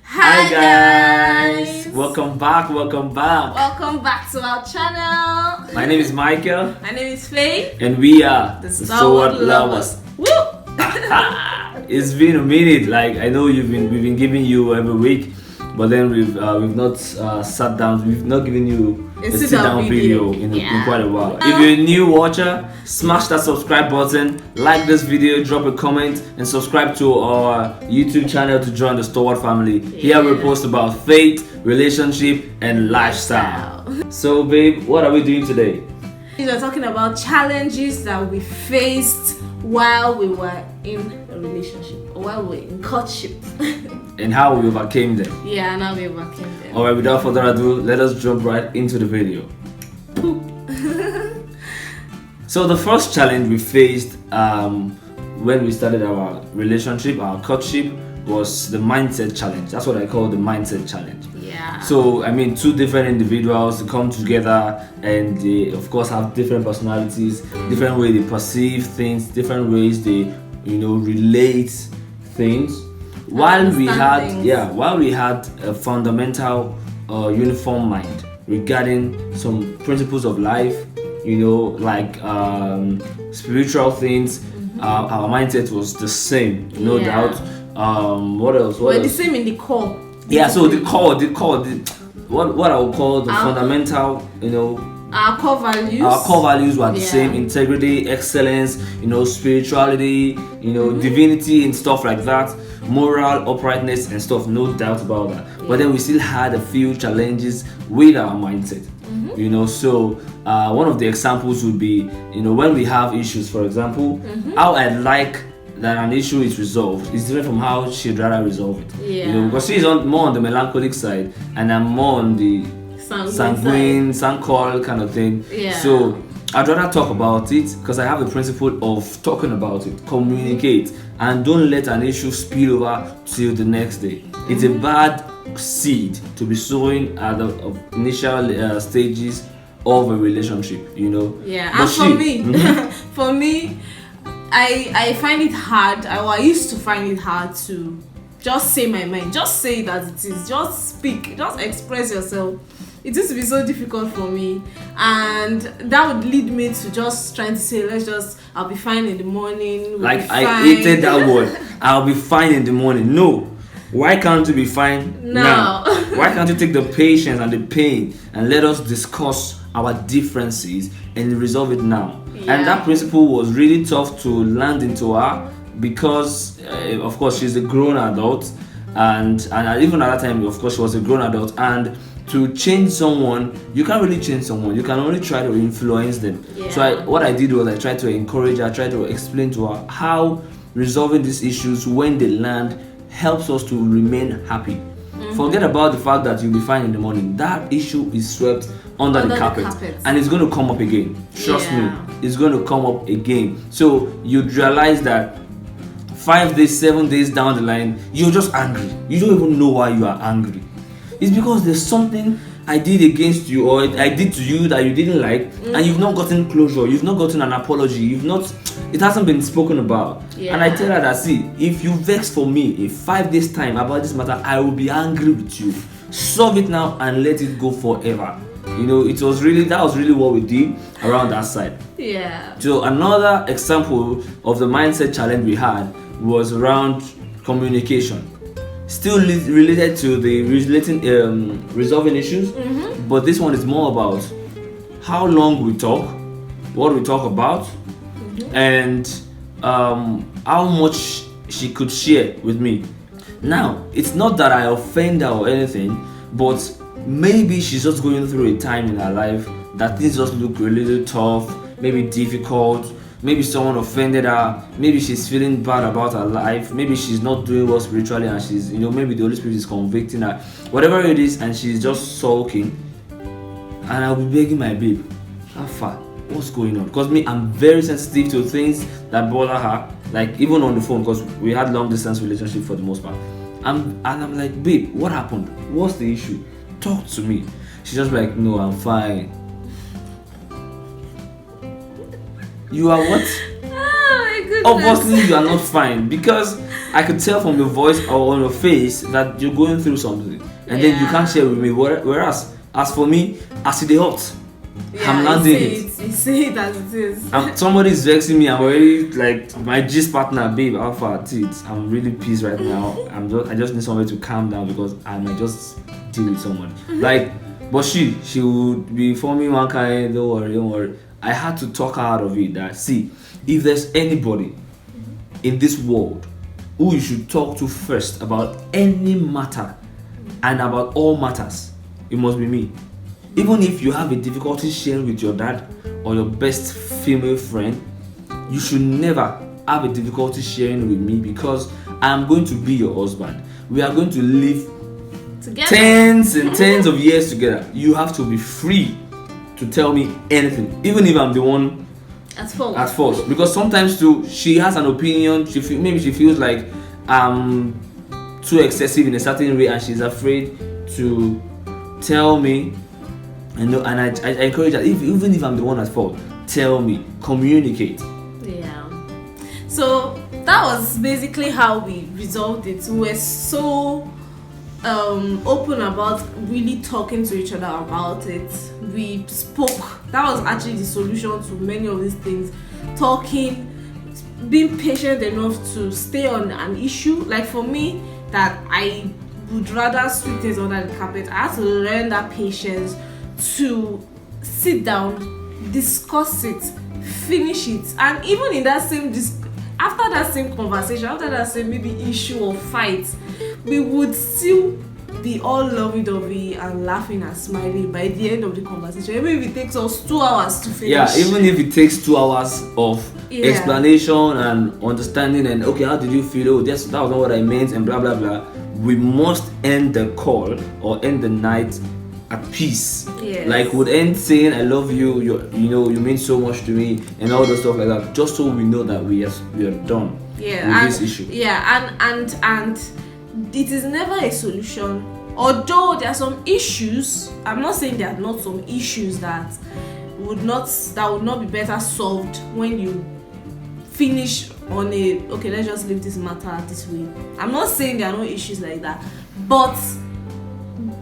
Hi guys! Welcome back. Welcome back to our channel. My name is Michael. My name is Faye. And we are the Stalwart lovers. Woo! It's been a minute. Like I know we've been giving you every week, but then we've not sat down. We've not given you a sit down video in quite a while. If you're a new watcher, smash that subscribe button, like this video, drop a comment, and subscribe to our YouTube channel to join the Stalwart family. Here we post about faith, relationship, and lifestyle. So, babe, what are we doing today? We're talking about challenges that we faced while we were in a relationship or while we were in courtship. And how we overcame them. Yeah, now we overcame them. Alright, without further ado, let us jump right into the video. So the first challenge we faced when we started our relationship, our courtship, was the mindset challenge. That's what I call the mindset challenge. Yeah. So I mean, two different individuals come together, and they of course have different personalities, different way they perceive things, different ways they relate things. While we had a fundamental uniform mind regarding some principles of life, like spiritual things, our mindset was the same, no doubt. What else? We're the same in the core. Yeah, so the core, what I would call the fundamental, our core values. Our core values were the same: integrity, excellence, spirituality, divinity and stuff like that, moral uprightness and stuff. No doubt about that. Yeah. But then we still had a few challenges with our mindset. So one of the examples would be, when we have issues, for example, how I like that an issue is resolved is different from how she'd rather resolve it. Yeah. Because she's more on the melancholic side, and I'm more on the sanguine, sancoil kind of thing. Yeah. So I'd rather talk about it because I have the principle of talking about it, communicate, and don't let an issue spill over till the next day. It's a bad seed to be sowing at the initial stages of a relationship, Yeah, and for me, I find it hard. I used to find it hard to just say my mind, just say it as it is, just speak, just express yourself. It used to be so difficult for me, and that would lead me to just trying to say, I'll be fine in the morning. Like I hated that word. I'll be fine in the morning. No, why can't you be fine now? Why can't you take the patience and the pain and let us discuss our differences and resolve it now? Yeah. And that principle was really tough to land into her because, of course, she's a grown adult, and even at that time, of course, she was a grown adult. And to change someone, you can't really change someone. You can only try to influence them. Yeah. So what I did was I tried to encourage her, tried to explain to her how resolving these issues when they land helps us to remain happy. Forget about the fact that you'll be fine in the morning. That issue is swept under the carpet, and it's going to come up again. Trust me, it's going to come up again. So you'd realize that 5 days, 7 days down the line, you're just angry. You don't even know why you are angry. It's because there's something I did against you, or I did to you that you didn't like, and you've not gotten closure. You've not gotten an apology. It hasn't been spoken about. Yeah. And I tell her that, see, if you vex for me in 5 days time about this matter, I will be angry with you. Solve it now and let it go forever. That was really what we did around that side. Yeah. So another example of the mindset challenge we had was around communication. Still related to the resolving issues, but this one is more about how long we talk, what we talk about, and how much she could share with me. Now, it's not that I offend her or anything, but maybe she's just going through a time in her life that things just look a little tough, maybe difficult. Maybe someone offended her. Maybe she's feeling bad about her life. Maybe she's not doing well spiritually, and she's, maybe the Holy Spirit is convicting her. Whatever it is, and she's just sulking. And I'll be begging my babe, how far? What's going on? Because I'm very sensitive to things that bother her. Like even on the phone, because we had long distance relationship for the most part. And I'm like, babe, what happened? What's the issue? Talk to me. She's just like, no, I'm fine. You are what? Oh my goodness. Obviously you are not fine, because I could tell from your voice or on your face that you're going through something, and then you can't share with me. Whereas, as for me, as it hot, I'm landing it. You say it as it is. Somebody's vexing me. I'm already like my gist partner, babe. Alpha, I'm really pissed right now. I just need somebody to calm down because I might just deal with someone. Like, but she would be forming one kind. Don't worry. I had to talk her out of it. That see, if there's anybody in this world who you should talk to first about any matter and about all matters, it must be me. Even if you have a difficulty sharing with your dad or your best female friend, you should never have a difficulty sharing with me because I'm going to be your husband. We are going to live together. Tens and tens of years together. You have to be free to tell me anything, even if I'm the one at fault. Because sometimes too, she has an opinion. Maybe she feels like I'm too excessive in a certain way, and she's afraid to tell me. And I encourage her, even if I'm the one at fault, tell me, communicate. Yeah. So that was basically how we resolved it. We were so open about really talking to each other about it. We spoke. That was actually the solution to many of these things. Talking, being patient enough to stay on an issue. Like for me, that I would rather sweep things under the carpet. I had to learn that patience to sit down, discuss it, finish it, and even in that same after that same conversation, after that same maybe issue or fight, we would still be all lovey-dovey and laughing and smiling by the end of the conversation, even if it takes us 2 hours to finish. Yeah, even if it takes 2 hours of explanation and understanding and okay, how did you feel? Oh, that was not what I meant, and blah blah blah. We must end the call or end the night at peace. Yes. Like would end saying I love you, you mean so much to me, and all the stuff like that, just so we know that we are done with this issue. Yeah, and it is never a solution. Although there are some issues, I'm not saying there are not some issues that would not be better solved when you finish on a okay, let's just leave this matter this way. I'm not saying there are no issues like that, but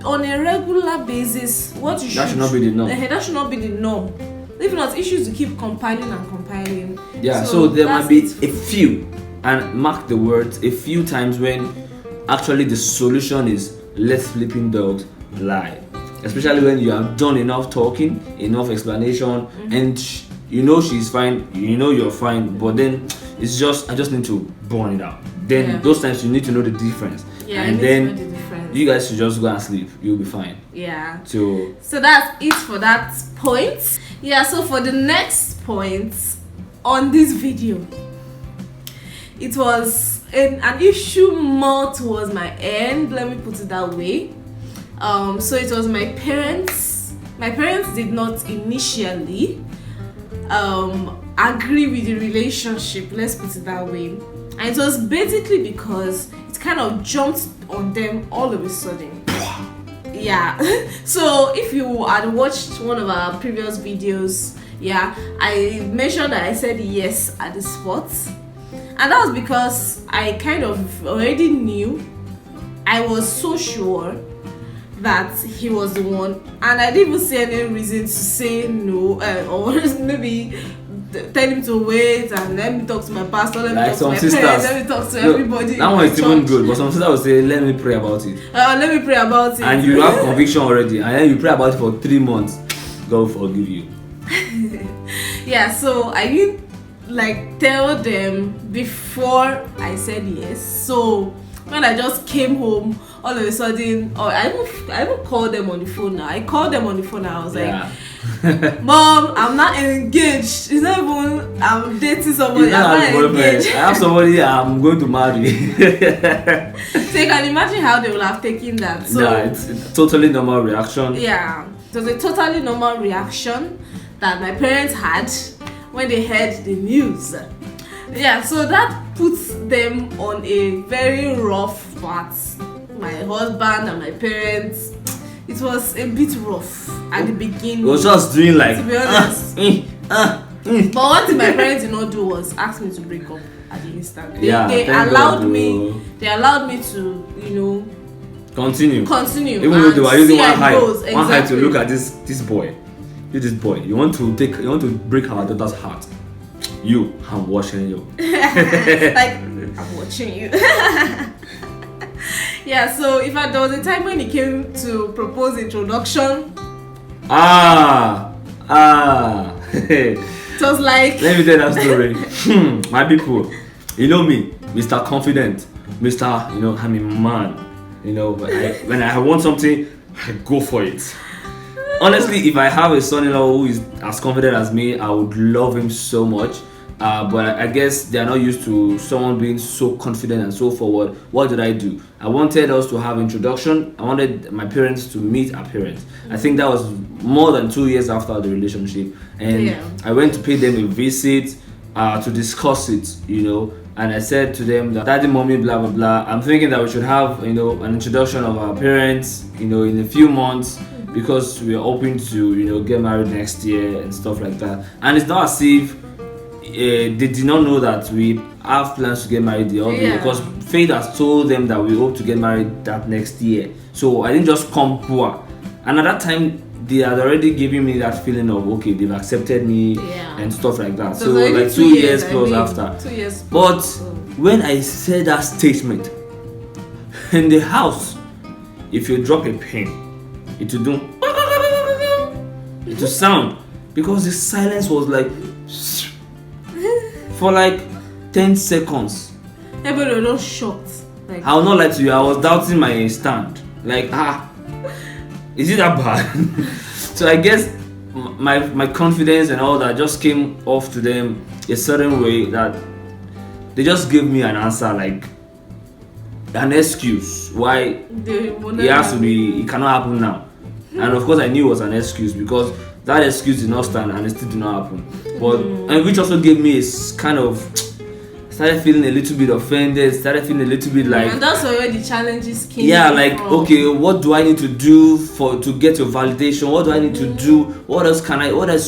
on a regular basis, that should not be the norm. That should not be the norm. If not, issues will keep compiling. Yeah, so there might be a few, and mark the words, a few times when actually the solution is let sleeping dogs lie. Especially when you have done enough talking, enough explanation, and she's fine, you're fine, but then it's just I just need to burn it out. Then those times you need to know the difference. Yeah, and then you guys should just go and sleep. You'll be fine. Yeah. So that's it for that point. Yeah, so for the next point on this video, it was an issue more towards my end, let me put it that way. So it was my parents. My parents did not initially agree with the relationship, let's put it that way. And it was basically because it kind of jumped on them all of a sudden. Yeah. So if you had watched one of our previous videos, I mentioned that I said yes at the spot. And that was because I kind of already knew, I was so sure that he was the one, and I didn't even see any reason to say no, or maybe tell him to wait and let me talk to my pastor, let me talk to my parents, let me talk to everybody. That one is even good, but some sisters will say, let me pray about it. Let me pray about it. And you have conviction already, and then you pray about it for 3 months. God will forgive you. Yeah, so I didn't tell them before I said yes. So when I just came home, all of a sudden, I even called them on the phone now. I called them on the phone and I was like, Mom, I'm not engaged. It's not even I'm dating somebody. I'm not engaged. I have somebody I'm going to marry. So you can imagine how they will have taken that. So it's a totally normal reaction. Yeah, it was a totally normal reaction that my parents had when they heard the news. Yeah, so that puts them on a very rough path. My husband and my parents, it was a bit rough at the beginning. It was just doing like, to be honest. But one thing my parents did not do was ask me to break up. at the instant. They allowed me. They allowed me to, continue. Continue. Even though they were using one high, exactly. one high to look at this boy. This boy. You want to break our daughter's heart. I'm watching you. Like, I'm watching you. Yeah, so there was a time when he came to propose introduction. It was like, let me tell that story. My people, you know me, Mr. Confident, Mr. I'm a man. When I want something, I go for it. Honestly, if I have a son-in-law who is as confident as me, I would love him so much. But I guess they are not used to someone being so confident and so forward. What did I do? I wanted us to have introduction. I wanted my parents to meet our parents. I think that was more than 2 years after the relationship. And I went to pay them a visit to discuss it, And I said to them that daddy, mommy, blah, blah, blah. I'm thinking that we should have, an introduction of our parents, in a few months. Because we are hoping to, get married next year and stuff like that. And it's not as if they did not know that we have plans to get married the other year, because Faith has told them that we hope to get married that next year. So I didn't just come poor. And at that time, they had already given me that feeling of, okay, they've accepted me and stuff like that. So like 2 years plus after. 2 years plus. But when I said that statement, in the house, if you drop a pin, it will do, it will sound, because the silence was like for like 10 seconds. Everybody was not shocked. Like, I will not lie to you, I was doubting my stand. Like, is it that bad? So I guess my confidence and all that just came off to them a certain way that they just gave me an answer, like an excuse why it cannot happen now. And of course I knew it was an excuse, because that excuse did not stand and it still did not happen. But and which also gave me a kind of, started feeling a little bit offended, started feeling a little bit like, and that's where the challenges came. Like from. Okay, what do I need to do to get your validation? What do I need to do? What else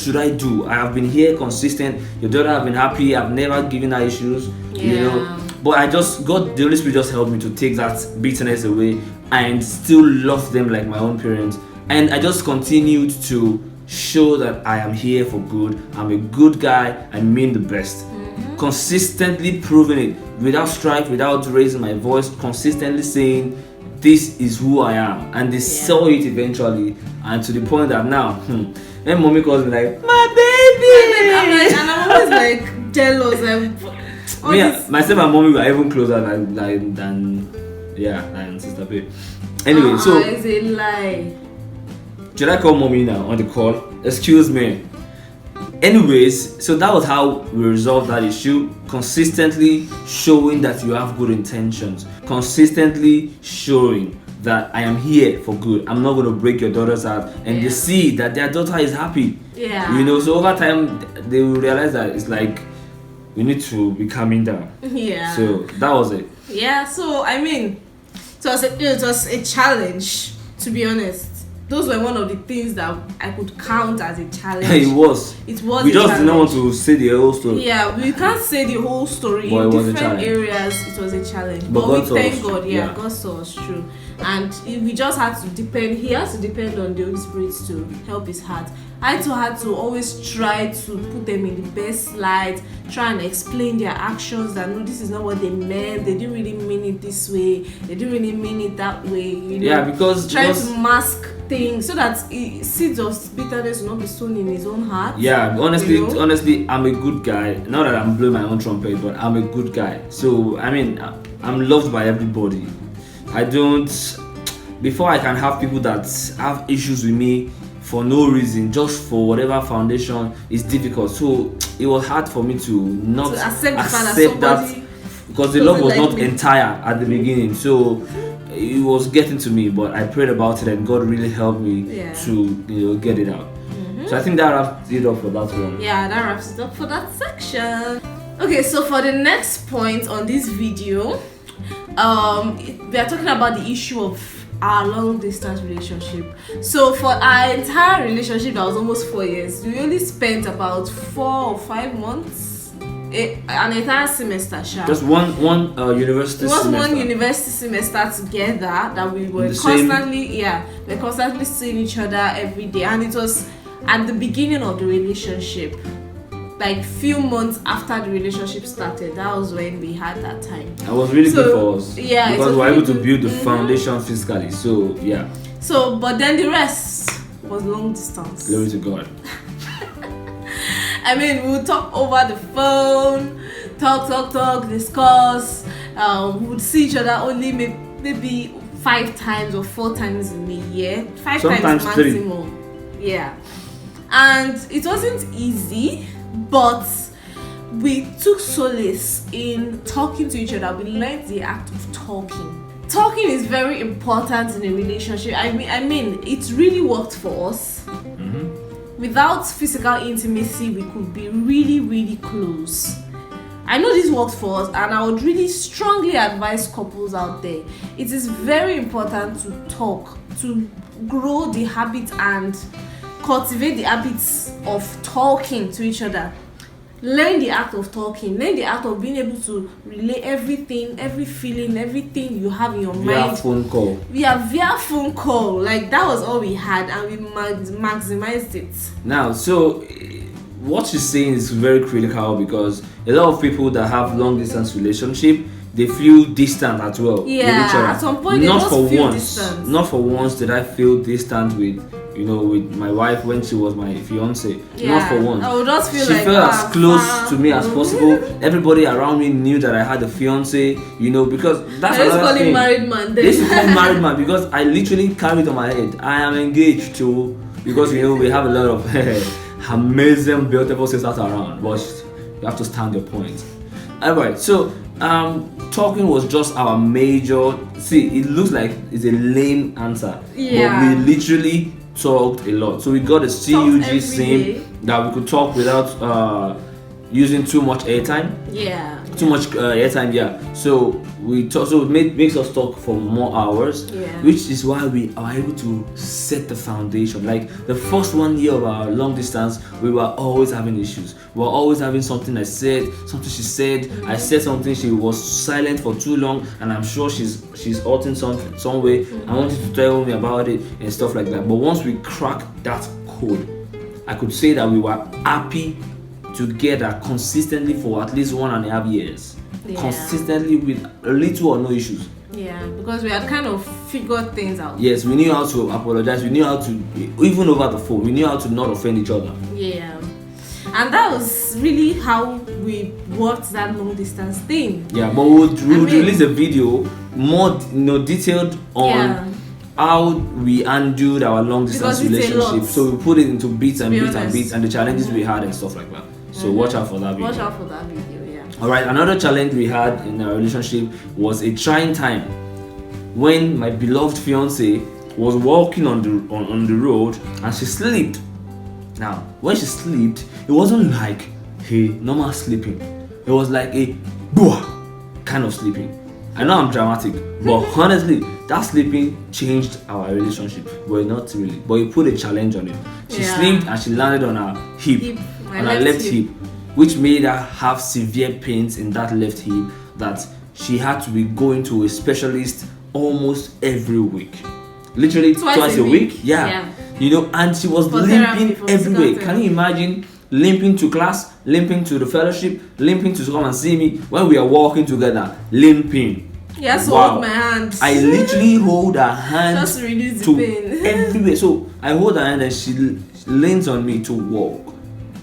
should I do? I have been here consistent, your daughter have been happy, I've never given her issues, But the Holy Spirit just helped me to take that bitterness away and still love them like my own parents. And I just continued to show that I am here for good. I'm a good guy. I mean the best. Consistently proving it without strife, without raising my voice, consistently saying this is who I am. And they saw it eventually, and to the point that now, when mommy calls me like, my baby, and I'm always like jealous. Myself and mommy were even closer than Sister P. Anyway, so it's a lie. Should I call mommy now on the call? Excuse me. Anyways, so that was how we resolved that issue. Consistently showing that you have good intentions. Consistently showing that I am here for good. I'm not going to break your daughter's heart. And they see that their daughter is happy. So over time, they will realize that it's like, we need to be calming down. So that was it. So I mean, it was a challenge, to be honest. Those were one of the things that I could count as a challenge. It was. We just did not want to say the whole story. We can't say the whole story. But in different areas, it was a challenge. But we thank God, God saw us through. And we just had to depend. He has to depend on the Holy Spirit to help his heart. I too had to always try to put them in the best light, try and explain their actions that no, this is not what they meant. They didn't really mean it this way. They didn't really mean it that way. Because trying to mask things so that seeds of bitterness will not be sown in his own heart. Honestly, I'm a good guy. Not that I'm blowing my own trumpet, but I'm a good guy. So I mean, I'm loved by everybody. Before I can have people that have issues with me for no reason, just for whatever foundation, is difficult. So it was hard for me to not accept that, because the love was not entire at the beginning. So it was getting to me, but I prayed about it and God really helped me to get it out. So I think that wraps it up for that one. That wraps it up for that section. Okay, so for the next point on this video, we are talking about the issue of our long distance relationship. So for our entire relationship that was almost 4 years, we only spent about 4 or 5 months an entire semester, just one university. It was semester. one university semester together that we were constantly seeing each other every day, and it was at the beginning of the relationship, like few months after the relationship started. That was when we had that time. It was really good for us. Yeah, because we were able to build the foundation physically. So yeah. So, but then the rest was long distance. Glory to God. I mean, we would talk over the phone, talk, discuss. We would see each other only maybe 5 times or 4 times in a year. 5 Sometimes times 3. maximum. Yeah. And it wasn't easy, but we took solace in talking to each other. We learned the act of talking. Talking is very important in a relationship. I mean, it really worked for us. Without physical intimacy, we could be really, really close. I know this worked for us, and I would really strongly advise couples out there. It is very important to talk, to grow the habit and cultivate the habits of talking to each other. Learn the act of talking. Learn the act of being able to relay everything, every feeling, everything you have in your mind. Via phone call. Via phone call. Like, that was all we had, and we maximized it. Now, so what she's saying is very critical, because a lot of people that have long distance relationship, they feel distant as well. Yeah, with each other. at some point they just feel distant. Not for once did I feel distant with my wife when she was my fiance. Yeah, not for once. I would just feel she like felt as close to me as possible. Everybody around me knew that I had a fiance, because that's another thing. Married man. They used to call me married man because I literally carried on my head. I am engaged to, because we have a lot of amazing, beautiful sisters around, but you have to stand your point. Alright, so talking was just our major. See, it looks like it's a lame answer, but we literally talked a lot. So we got a CUG SIM that we could talk without using too much airtime. Too much airtime. So we talk. So it makes us talk for more hours. Which is why we are able to set the foundation. Like the first 1 year of our long distance, we were always having issues. We were always having something I said, something she said. I said something, she was silent for too long, and I'm sure she's hurting some way. I wanted to tell me about it and stuff like that. But once we cracked that code, I could say that we were happy together consistently for at least 1.5 years. Consistently with little or no issues. Because we had kind of figured things out. Yes, we knew how to apologize. We knew how to, even over the phone, we knew how to not offend each other. And that was really how we worked that long distance thing. But we would release a video more detailed on how we undoed our long distance relationship. So we put it into bits and the challenges we had and stuff like that. So watch out for that video. Watch out for that video. Alright, another challenge we had in our relationship was a trying time when my beloved fiance was walking on the road and she slept. Now, when she slept, it wasn't like a normal sleeping. It was like a boah kind of sleeping. I know I'm dramatic, but honestly, that sleeping changed our relationship. Well, not really, but it put a challenge on it. She slept and she landed on her hip, on her left hip, which made her have severe pains in that left hip that she had to be going to a specialist almost every week. Literally twice a week. And she was limping everywhere. Can you imagine limping to class, limping to the fellowship, limping to come and see me when we are walking together, limping? Hold my hand. I literally hold her hand just to reduce the pain. Everywhere. So I hold her hand and she leans on me to walk.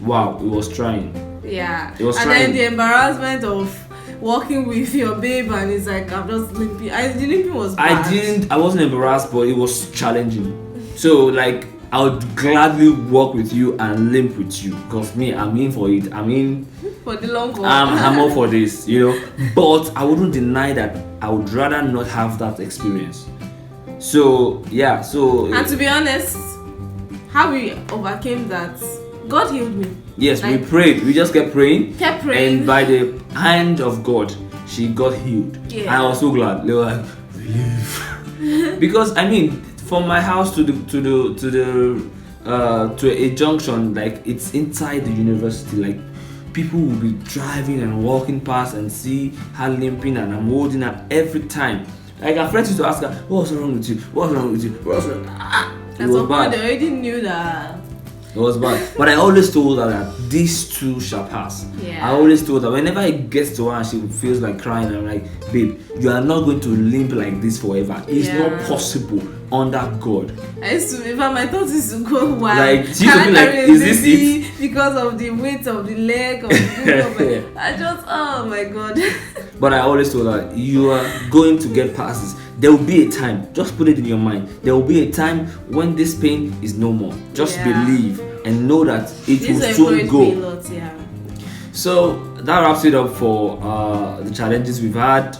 Wow, it was trying. It was trying. Then the embarrassment of walking with your babe and it's like, I'm just limping. The limping was bad. I wasn't embarrassed, but it was challenging. So like, I would gladly walk with you and limp with you, because me, I'm in for it. I'm in for the long haul. I'm all for this, But I wouldn't deny that I would rather not have that experience. So and to be honest, how we overcame that, God healed me. Yes, we prayed. We just kept praying. And by the hand of God, she got healed. I was so glad. They were like, relief. Because from my house to a junction, like it's inside the university. Like people will be driving and walking past and see her limping, and I'm holding her every time. Like her friends used to ask her, "What's wrong with you? What's wrong with you? What's wrong?" It was bad. They already knew that. It was bad. But I always told her that this too shall pass. Yeah. I always told her whenever it gets to her and she feels like crying, I'm like, babe, you are not going to limp like this forever. It's not possible under God. I used to, if my thoughts used to go wild. Like, she used to be like, is this it? Because of the weight of the leg, of the I just, oh my God. But I always told her, you are going to get past this. There will be a time, just put it in your mind, there will be a time when this pain is no more. Just believe and know that it will soon go. So that wraps it up for the challenges we've had.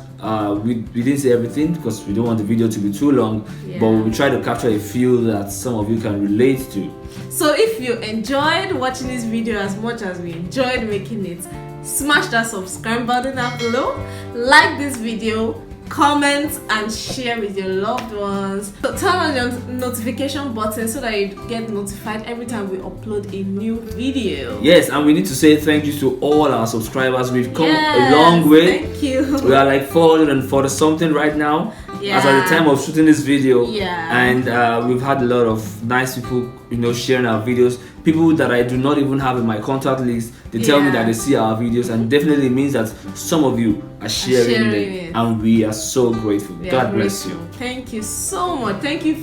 We didn't say everything because we don't want the video to be too long, but we try to capture a few that some of you can relate to. So if you enjoyed watching this video as much as we enjoyed making it, smash that subscribe button down below, like this video, comment and share with your loved ones. So turn on your notification button so that you get notified every time we upload a new video. Yes, and we need to say thank you to all our subscribers. We've come a long way. Thank you. We are like 440 something right now as at the time of shooting this video. And we've had a lot of nice people, sharing our videos. People that I do not even have in my contact list, they tell me that they see our videos, and definitely means that some of you are sharing them, and we are so grateful. God bless you. Thank you so much. Thank you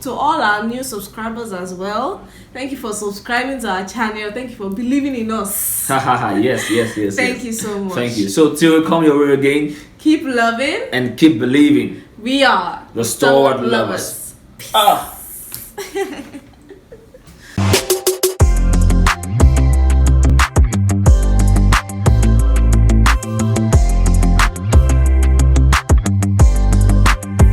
to all our new subscribers as well. Thank you for subscribing to our channel. Thank you for believing in us. yes. Thank you so much. Thank you. So till we come your way again, keep loving and keep believing. We are the Stalwart lovers. Peace.